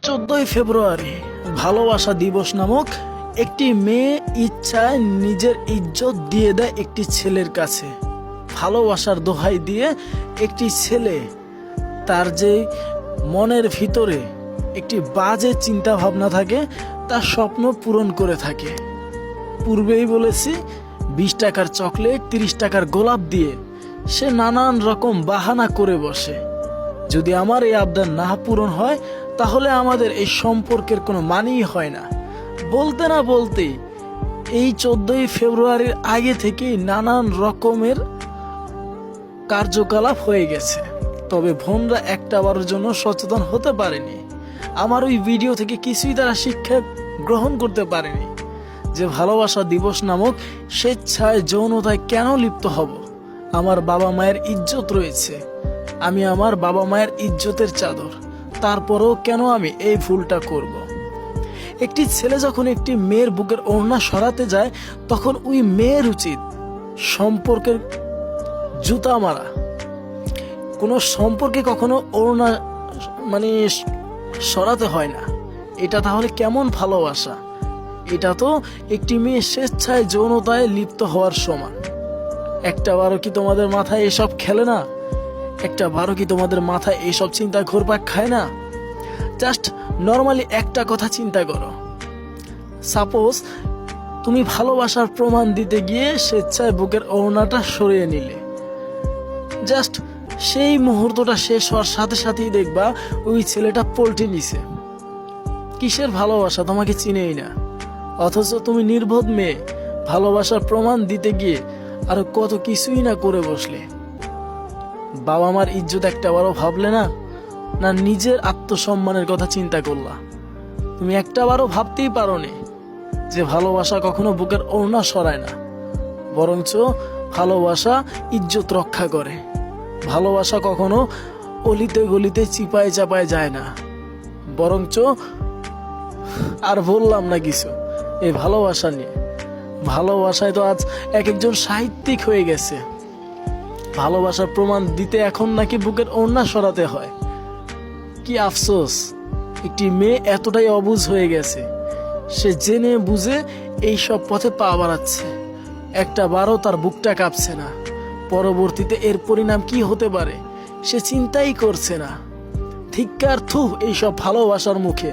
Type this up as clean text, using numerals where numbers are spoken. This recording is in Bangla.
14 ফেব্রুয়ারি ভালোবাসা দিবস নামক একটি মেয়ে ইচ্ছায় নিজের ইজ্জত দিয়ে দেয় একটি ছেলের কাছে। ভালোবাসার দোহাই দিয়ে একটি ছেলে তার যে মনের ভিতরে একটি বাজে চিন্তা ভাবনা থাকে তার স্বপ্ন পূরণ করে থাকে। পূর্বেই বলেছি 20 টাকার চকলেট 30 টাকার গোলাপ দিয়ে সে নানান রকম বাহানা করে বসে। যদি আমার এই আবদার না পূরণ হয় তাহলে আমাদের এই সম্পর্কের কোনো মানেই হয় না। বলতে না বলতেই এই 14 ফেব্রুয়ারির আগে থেকেই নানান রকমের কার্যকলাপ হয়ে গেছে, তবে বোনরা একটাবারের জন্য সচেতন হতে পারেনি। আমার ওই ভিডিও থেকে কিছুই তারা শিক্ষা গ্রহণ করতে পারেনি যে ভালোবাসা দিবস নামক স্বেচ্ছায় যৌনতায় কেন লিপ্ত হব। আমার বাবা মায়ের ইজ্জত রয়েছে, আমি আমার বাবা মায়ের ইজ্জতের চাদর, তারপরেও কেন আমি এই ভুলটা করব। একটি ছেলে যখন একটি মেয়ের বুকের ওড়না সরাতে যায় তখন ওই মেয়ের উচিত সম্পর্কের জুতা মারা। কোনো সম্পর্কে কখনো ওড়না সরাতে হয় না। এটা তাহলে কেমন ভালোবাসা? এটা তো একটি মেয়ে স্বেচ্ছায় যৌনতায় লিপ্ত হওয়ার সমান। একটা বারো কি তোমাদের মাথায় এসব খেলে না? একটা বারো কি তোমাদের মাথায় এইসব চিন্তা ঘুরপাক খায় না? জাস্ট নর্মালি একটা কথা চিন্তা করো। সাপোজ তুমি ভালোবাসার প্রমাণ দিতে গিয়ে স্বেচ্ছায় বুকের ওড়নাটা সরিয়ে নিলে, জাস্ট সেই মুহূর্তটা শেষ হওয়ার সাথে সাথেই দেখবা ওই ছেলেটা পল্টে নিছে। কিসের ভালোবাসা? তোমাকে চিনেই না, অথচ তুমি নির্বোধ মেয়ে ভালোবাসার প্রমাণ দিতে গিয়ে আরো কত কিছুই না করে বসলে। বাবা মার ইজ্জত একটাবারও ভাবলে না? না নিজের আত্মসম্মানের কথা চিন্তা করলা? তুমি একটাবারও ভাবতেই পারোনি যে ভালোবাসা কখনো বুকের ওড়না সরায় না, বরঞ্চ ভালোবাসা ইজ্জত রক্ষা করে। ভালোবাসা কখনো অলিতে গলিতে চিপায় চাপায় যায় না, বরঞ্চ আর বললাম না কিছু এই ভালোবাসা নিয়ে। ভালোবাসায় তো আজ এক একজন সাহিত্যিক হয়ে গেছে। ভালোবাসার প্রমাণ দিতে এখন নাকি বুকের ওড়না সরাতে হয়। কি আফসোস, একটি মেয়ে এতটাই অবুঝ হয়ে গেছে, সে জেনে বুঝে এই সব পথে পা বাড়াচ্ছে। একটা বারও তার বুকটা কাঁপছে না। পরবর্তীতে এর পরিণাম কি হতে পারে সে চিন্তাই করছে না। ধিক্কার, থু এইসব ভালোবাসার মুখে।